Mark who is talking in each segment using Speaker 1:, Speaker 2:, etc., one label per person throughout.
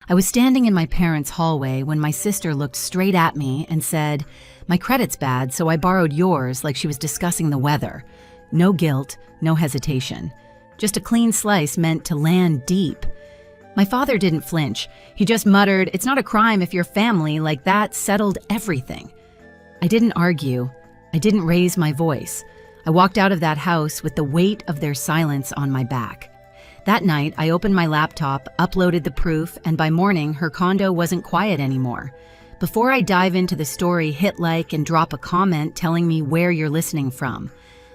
Speaker 1: I was standing in my parents' hallway when my sister looked straight at me and said, "My credit's bad, so I borrowed yours," like she was discussing the weather. No guilt, no hesitation. Just a clean slice meant to land deep. My father didn't flinch. He just muttered, "It's not a crime if your family like that settled everything." I didn't argue. I didn't raise my voice. I walked out of that house with the weight of their silence on my back. That night, I opened my laptop, uploaded the proof, and by morning, her condo wasn't quiet anymore. Before I dive into the story, hit like and drop a comment telling me where you're listening from.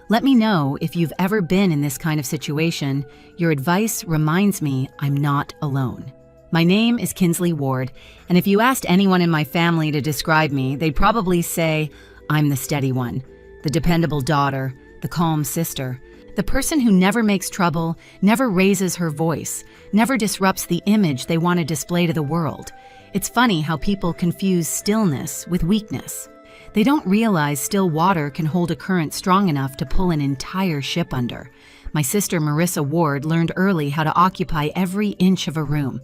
Speaker 1: Let me know if you've ever been in this kind of situation. Your advice reminds me I'm not alone. My name is Kinsley Ward, and if you asked anyone in my family to describe me, they'd probably say, I'm the steady one, the dependable daughter, the calm sister, the person who never makes trouble, never raises her voice, never disrupts the image they want to display to the world. It's funny how people confuse stillness with weakness. They don't realize still water can hold a current strong enough to pull an entire ship under. My sister Marissa Ward learned early how to occupy every inch of a room.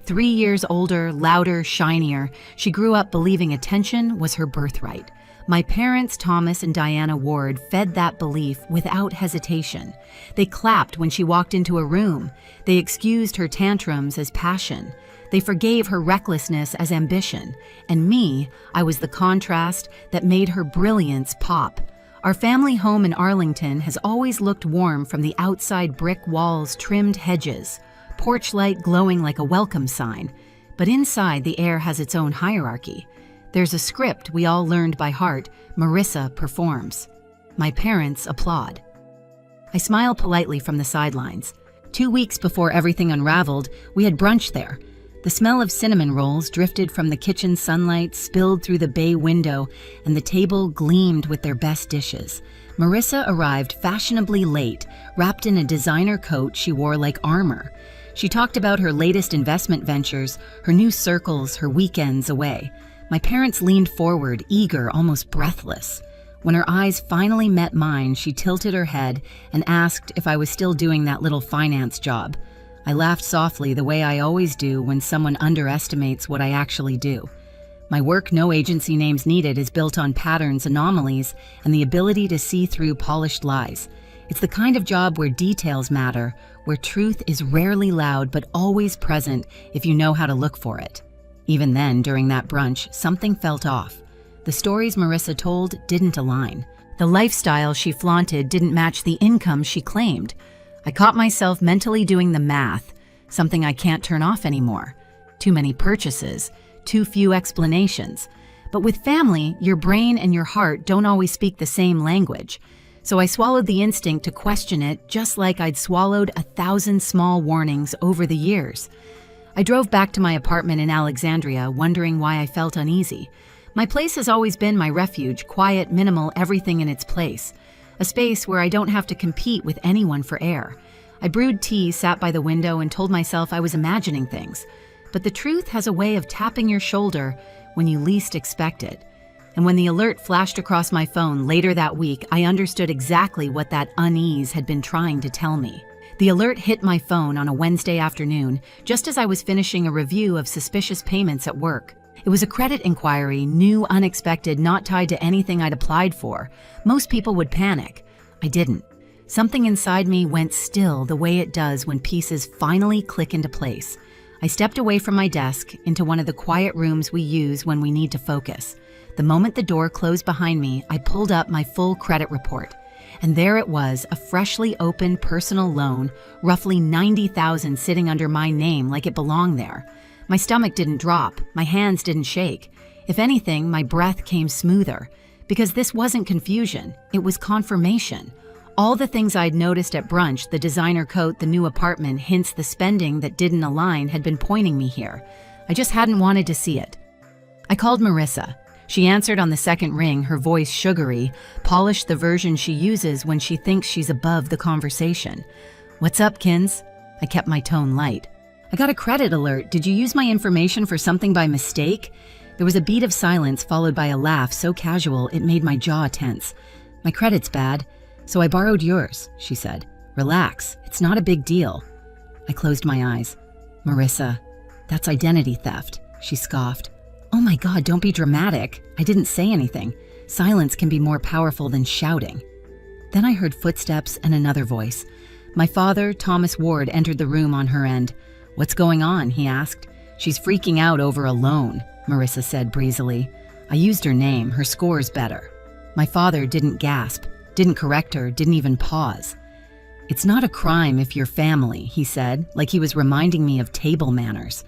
Speaker 1: 3 years older, louder, shinier, she grew up believing attention was her birthright. My parents, Thomas and Diana Ward, fed that belief without hesitation. They clapped when she walked into a room. They excused her tantrums as passion. They forgave her recklessness as ambition. And me, I was the contrast that made her brilliance pop. Our family home in Arlington has always looked warm from the outside brick walls, trimmed hedges, porch light glowing like a welcome sign. But inside, the air has its own hierarchy. There's a script we all learned by heart. Marissa performs. My parents applaud. I smile politely from the sidelines. 2 weeks before everything unraveled, we had brunch there. The smell of cinnamon rolls drifted from the kitchen sunlight, spilled through the bay window, and the table gleamed with their best dishes. Marissa arrived fashionably late, wrapped in a designer coat she wore like armor. She talked about her latest investment ventures, her new circles, her weekends away. My parents leaned forward, eager, almost breathless. When her eyes finally met mine, she tilted her head and asked if I was still doing that little finance job. I laughed softly the way I always do when someone underestimates what I actually do. My work, no agency names needed, is built on patterns, anomalies, and the ability to see through polished lies. It's the kind of job where details matter, where truth is rarely loud but always present if you know how to look for it. Even then, during that brunch, something felt off. The stories Marissa told didn't align. The lifestyle she flaunted didn't match the income she claimed. I caught myself mentally doing the math, something I can't turn off anymore. Too many purchases, too few explanations. But with family, your brain and your heart don't always speak the same language. So I swallowed the instinct to question it, just like I'd swallowed 1,000 small warnings over the years. I drove back to my apartment in Alexandria, wondering why I felt uneasy. My place has always been my refuge, quiet, minimal, everything in its place. A space where I don't have to compete with anyone for air. I brewed tea, sat by the window, and told myself I was imagining things. But the truth has a way of tapping your shoulder when you least expect it. And when the alert flashed across my phone later that week, I understood exactly what that unease had been trying to tell me. The alert hit my phone on a Wednesday afternoon, just as I was finishing a review of suspicious payments at work. It was a credit inquiry, new, unexpected, not tied to anything I'd applied for. Most people would panic. I didn't. Something inside me went still the way it does when pieces finally click into place. I stepped away from my desk into one of the quiet rooms we use when we need to focus. The moment the door closed behind me, I pulled up my full credit report. And there it was, a freshly opened personal loan, roughly $90,000 sitting under my name like it belonged there. My stomach didn't drop, my hands didn't shake. If anything, my breath came smoother. Because this wasn't confusion, it was confirmation. All the things I'd noticed at brunch, the designer coat, the new apartment, hints the spending that didn't align, had been pointing me here. I just hadn't wanted to see it. I called Marissa. She answered on the second ring, her voice sugary, polished, the version she uses when she thinks she's above the conversation. "What's up, Kins?" I kept my tone light. "I got a credit alert. Did you use my information for something by mistake?" There was a beat of silence followed by a laugh so casual it made my jaw tense. "My credit's bad, so I borrowed yours," she said. "Relax, it's not a big deal." I closed my eyes. "Marissa, That's identity theft, she scoffed. Oh my God, don't be dramatic. I didn't say anything. Silence can be more powerful than shouting. Then I heard footsteps and another voice. My father, Thomas Ward, entered the room on her end. What's going on? He asked. She's freaking out over a loan, Marissa said breezily. I used her name. Her score's better. My father didn't gasp, didn't correct her, didn't even pause. It's not a crime if you're family, he said, like he was reminding me of table manners.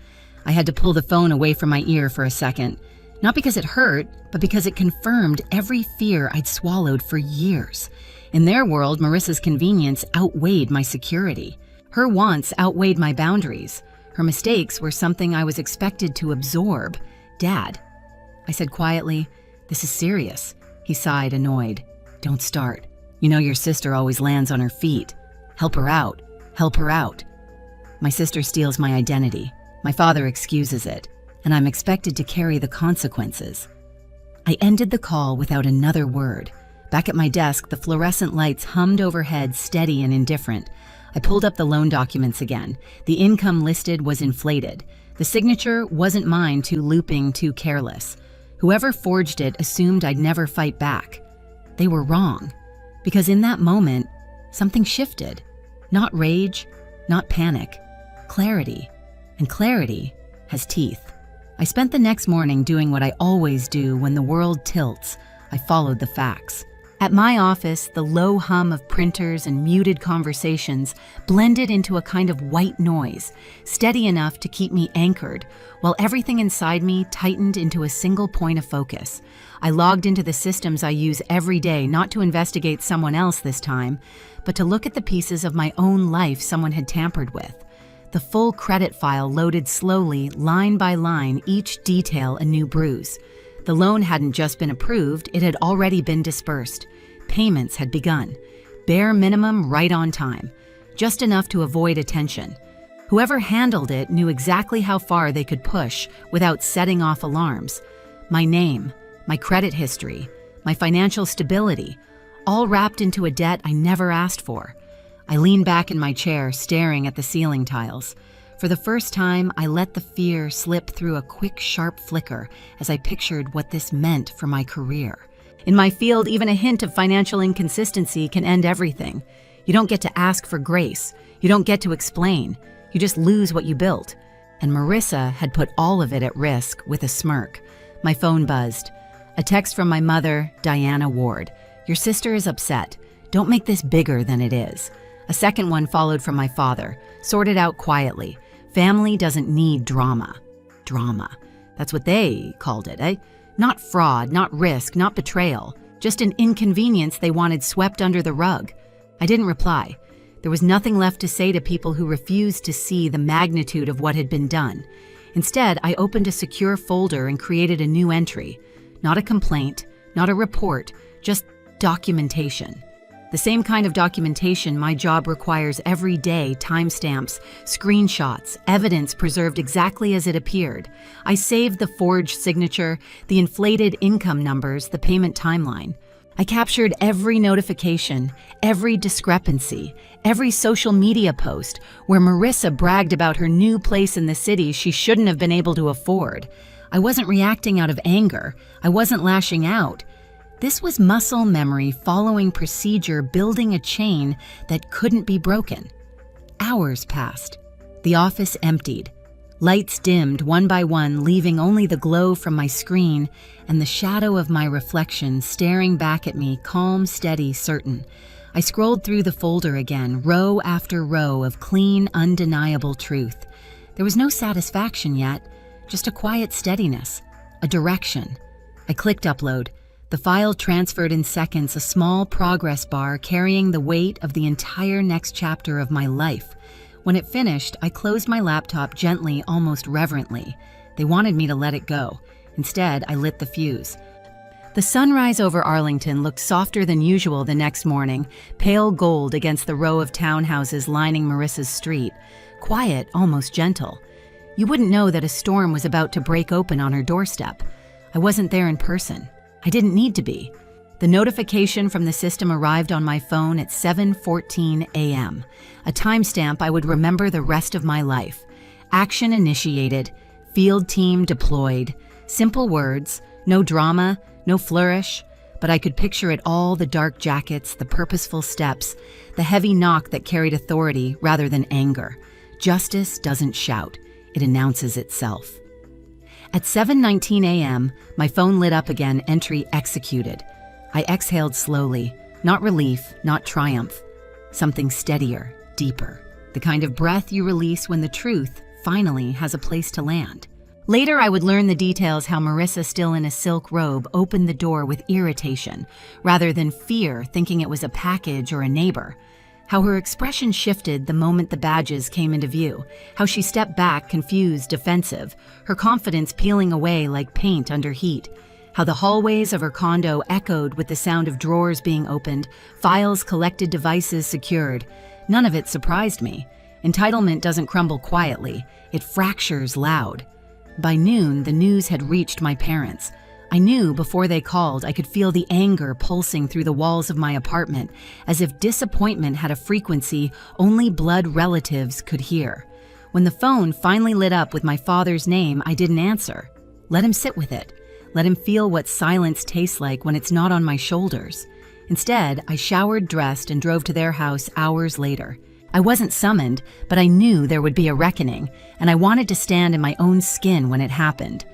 Speaker 1: I had to pull the phone away from my ear for a second, not because it hurt, but because it confirmed every fear I'd swallowed for years. In their world, Marissa's convenience outweighed my security. Her wants outweighed my boundaries. Her mistakes were something I was expected to absorb. Dad. I said quietly, "This is serious." He sighed, annoyed. "Don't start. You know your sister always lands on her feet. Help her out. Help her out." My sister steals my identity. My father excuses it, and I'm expected to carry the consequences. I ended the call without another word. Back at my desk, the fluorescent lights hummed overhead, steady and indifferent. I pulled up the loan documents again. The income listed was inflated. The signature wasn't mine, too looping, too careless. Whoever forged it assumed I'd never fight back. They were wrong, because in that moment, something shifted. Not rage, not panic, clarity. And clarity has teeth. I spent the next morning doing what I always do when the world tilts. I followed the facts. At my office, the low hum of printers and muted conversations blended into a kind of white noise, steady enough to keep me anchored, while everything inside me tightened into a single point of focus. I logged into the systems I use every day, not to investigate someone else this time, but to look at the pieces of my own life someone had tampered with. The full credit file loaded slowly, line by line, each detail a new bruise. The loan hadn't just been approved, it had already been dispersed. Payments had begun. Bare minimum, right on time. Just enough to avoid attention. Whoever handled it knew exactly how far they could push without setting off alarms. My name, my credit history, my financial stability, all wrapped into a debt I never asked for. I leaned back in my chair, staring at the ceiling tiles. For the first time, I let the fear slip through a quick, sharp flicker as I pictured what this meant for my career. In my field, even a hint of financial inconsistency can end everything. You don't get to ask for grace. You don't get to explain. You just lose what you built. And Marissa had put all of it at risk with a smirk. My phone buzzed. A text from my mother, Diana Ward. "Your sister is upset. Don't make this bigger than it is." A second one followed from my father, sorted out quietly. Family doesn't need drama. Drama. That's what they called it, eh? Not fraud, not risk, not betrayal. Just an inconvenience they wanted swept under the rug. I didn't reply. There was nothing left to say to people who refused to see the magnitude of what had been done. Instead, I opened a secure folder and created a new entry. Not a complaint, not a report, just documentation. The same kind of documentation my job requires every day: timestamps, screenshots, evidence preserved exactly as it appeared. I saved the forged signature, the inflated income numbers, the payment timeline. I captured every notification, every discrepancy, every social media post where Marissa bragged about her new place in the city she shouldn't have been able to afford. I wasn't reacting out of anger. I wasn't lashing out. This was muscle memory following procedure, building a chain that couldn't be broken. Hours passed. The office emptied. Lights dimmed one by one, leaving only the glow from my screen and the shadow of my reflection staring back at me, calm, steady, certain. I scrolled through the folder again, row after row of clean, undeniable truth. There was no satisfaction yet, just a quiet steadiness, a direction. I clicked upload. The file transferred in seconds, a small progress bar carrying the weight of the entire next chapter of my life. When it finished, I closed my laptop gently, almost reverently. They wanted me to let it go. Instead, I lit the fuse. The sunrise over Arlington looked softer than usual the next morning, pale gold against the row of townhouses lining Marissa's street. Quiet, almost gentle. You wouldn't know that a storm was about to break open on her doorstep. I wasn't there in person. I didn't need to be. The notification from the system arrived on my phone at 7:14 a.m., a timestamp I would remember the rest of my life. Action initiated. Field team deployed. Simple words, no drama, no flourish, but I could picture it all: the dark jackets, the purposeful steps, the heavy knock that carried authority rather than anger. Justice doesn't shout, it announces itself. At 7:19 a.m., my phone lit up again, entry executed. I exhaled slowly, not relief, not triumph. Something steadier, deeper. The kind of breath you release when the truth finally has a place to land. Later, I would learn the details: how Marissa, still in a silk robe, opened the door with irritation, rather than fear, thinking it was a package or a neighbor. How her expression shifted the moment the badges came into view. How she stepped back, confused, defensive, her confidence peeling away like paint under heat. How the hallways of her condo echoed with the sound of drawers being opened, files collected, devices secured. None of it surprised me. Entitlement doesn't crumble quietly, it fractures loud. By noon, the news had reached my parents. I knew before they called. I could feel the anger pulsing through the walls of my apartment, as if disappointment had a frequency only blood relatives could hear. When the phone finally lit up with my father's name, I didn't answer. Let him sit with it. Let him feel what silence tastes like when it's not on my shoulders. Instead, I showered, dressed, and drove to their house hours later. I wasn't summoned, but I knew there would be a reckoning, and I wanted to stand in my own skin when it happened.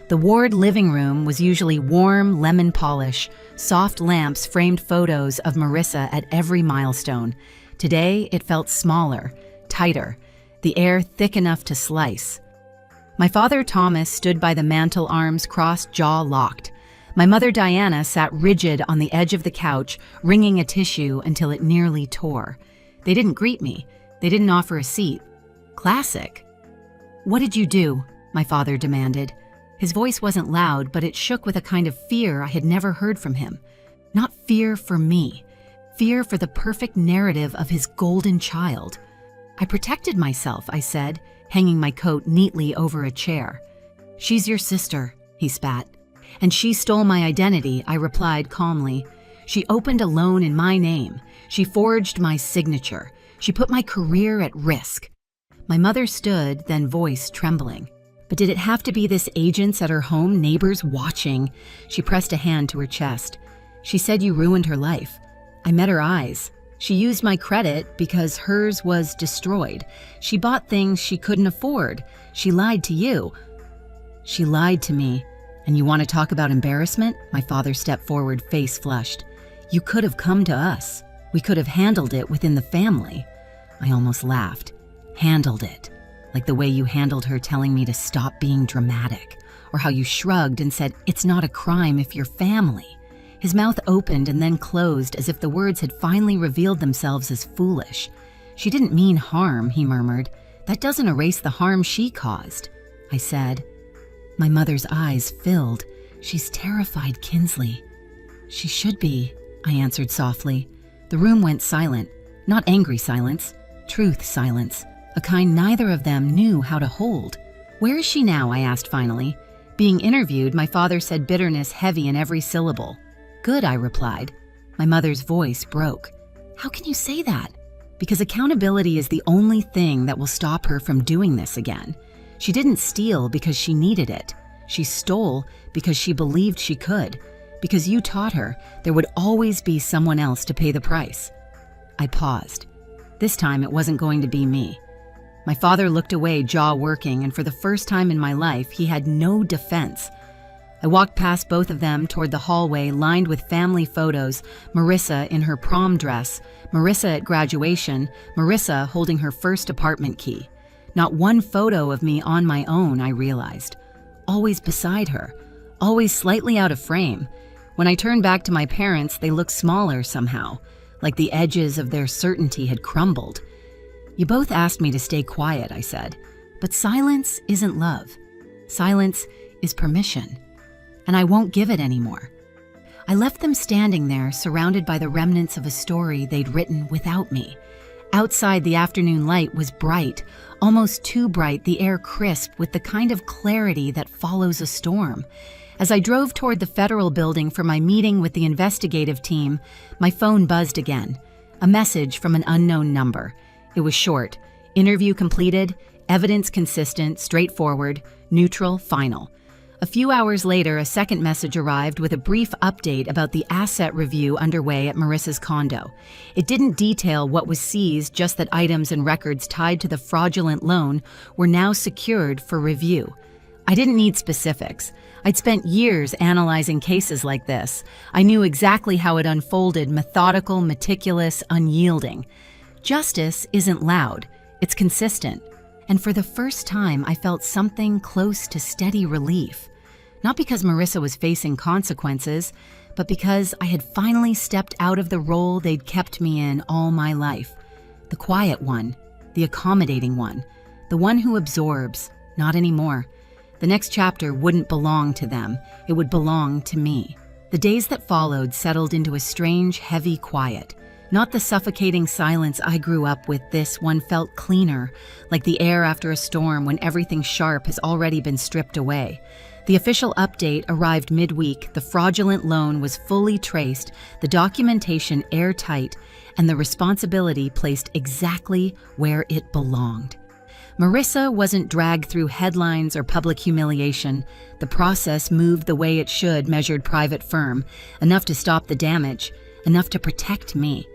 Speaker 1: The Ward living room was usually warm lemon polish. Soft lamps framed photos of Marissa at every milestone. Today, it felt smaller, tighter, the air thick enough to slice. My father Thomas stood by the mantel, arms crossed, jaw locked. My mother Diana sat rigid on the edge of the couch, wringing a tissue until it nearly tore. They didn't greet me. They didn't offer a seat. Classic. "What did you do?" my father demanded. His voice wasn't loud, but it shook with a kind of fear I had never heard from him. Not fear for me. Fear for the perfect narrative of his golden child. "I protected myself," I said, hanging my coat neatly over a chair. "She's your sister," he spat. "And she stole my identity," I replied calmly. "She opened a loan in my name. She forged my signature. She put my career at risk." My mother stood, then voice trembling. "But did it have to be this? Agents at her home, neighbors watching?" She pressed a hand to her chest. "She said you ruined her life." I met her eyes. "She used my credit because hers was destroyed. She bought things she couldn't afford. She lied to you." "She lied to me. And you want to talk about embarrassment?" My father stepped forward, face flushed. "You could have come to us. We could have handled it within the family." I almost laughed. Handled it. Like the way you handled her telling me to stop being dramatic. Or how you shrugged and said, "It's not a crime if you're family." His mouth opened and then closed, as if the words had finally revealed themselves as foolish. "She didn't mean harm," he murmured. "That doesn't erase the harm she caused," I said. My mother's eyes filled. "She's terrified, Kinsley." "She should be," I answered softly. The room went silent. Not angry silence, truth silence, a kind neither of them knew how to hold. "Where is she now?" I asked finally. Being interviewed, my father said, bitterness heavy in every syllable. "Good," I replied. My mother's voice broke. "How can you say that?" "Because accountability is the only thing that will stop her from doing this again. She didn't steal because she needed it. She stole because she believed she could. Because you taught her there would always be someone else to pay the price." I paused. This time it wasn't going to be me. My father looked away, jaw working, and for the first time in my life, he had no defense. I walked past both of them toward the hallway lined with family photos, Marissa in her prom dress, Marissa at graduation, Marissa holding her first apartment key. Not one photo of me on my own, I realized. Always beside her, always slightly out of frame. When I turned back to my parents, they looked smaller somehow, like the edges of their certainty had crumbled. "You both asked me to stay quiet," I said. "But silence isn't love. Silence is permission. And I won't give it anymore." I left them standing there, surrounded by the remnants of a story they'd written without me. Outside, the afternoon light was bright, almost too bright, the air crisp with the kind of clarity that follows a storm. As I drove toward the federal building for my meeting with the investigative team, my phone buzzed again. A message from an unknown number. It was short. "Interview completed. Evidence consistent, straightforward, neutral, final. A few hours later, a second message arrived with a brief update about the asset review underway at Marissa's condo. It didn't detail what was seized, just that items and records tied to the fraudulent loan were now secured for review. I didn't need specifics. I'd spent years analyzing cases like this. I knew exactly how it unfolded: methodical, meticulous, unyielding. Justice isn't loud, it's consistent. And for the first time, I felt something close to steady relief. Not because Marissa was facing consequences, but because I had finally stepped out of the role they'd kept me in all my life. The quiet one, the accommodating one, the one who absorbs, not anymore. The next chapter wouldn't belong to them, it would belong to me. The days that followed settled into a strange, heavy quiet. Not the suffocating silence I grew up with. This one felt cleaner, like the air after a storm when everything sharp has already been stripped away. The official update arrived midweek. The fraudulent loan was fully traced, the documentation airtight, and the responsibility placed exactly where it belonged. Marissa wasn't dragged through headlines or public humiliation. The process moved the way it should, measured private firm, enough to stop the damage, enough to protect me.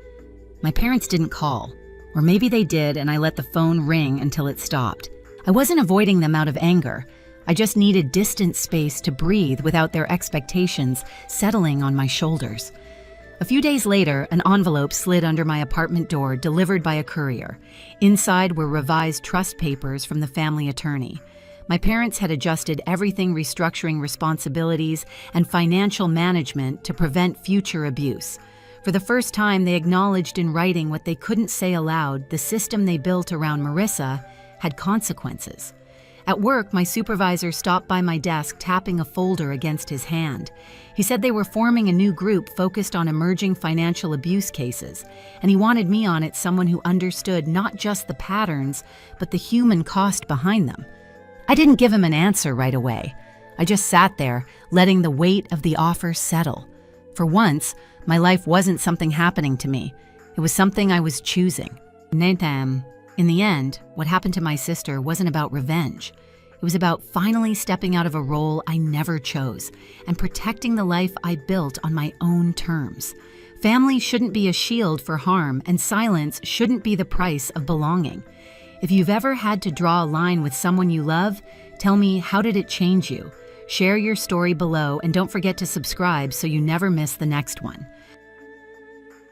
Speaker 1: My parents didn't call, or maybe they did and I let the phone ring until it stopped. I wasn't avoiding them out of anger. I just needed distant space to breathe without their expectations settling on my shoulders. A few days later, an envelope slid under my apartment door, delivered by a courier. Inside were revised trust papers from the family attorney. My parents had adjusted everything: restructuring responsibilities and financial management to prevent future abuse. For the first time, they acknowledged in writing what they couldn't say aloud: the system they built around Marissa had consequences. At work, my supervisor stopped by my desk, tapping a folder against his hand. He said they were forming a new group focused on emerging financial abuse cases, and he wanted me on it, someone who understood not just the patterns, but the human cost behind them. I didn't give him an answer right away. I just sat there, letting the weight of the offer settle. For once, my life wasn't something happening to me. It was something I was choosing. In the end, what happened to my sister wasn't about revenge. It was about finally stepping out of a role I never chose and protecting the life I built on my own terms. Family shouldn't be a shield for harm, and silence shouldn't be the price of belonging. If you've ever had to draw a line with someone you love, tell me, how did it change you? Share your story below, and don't forget to subscribe so you never miss the next one.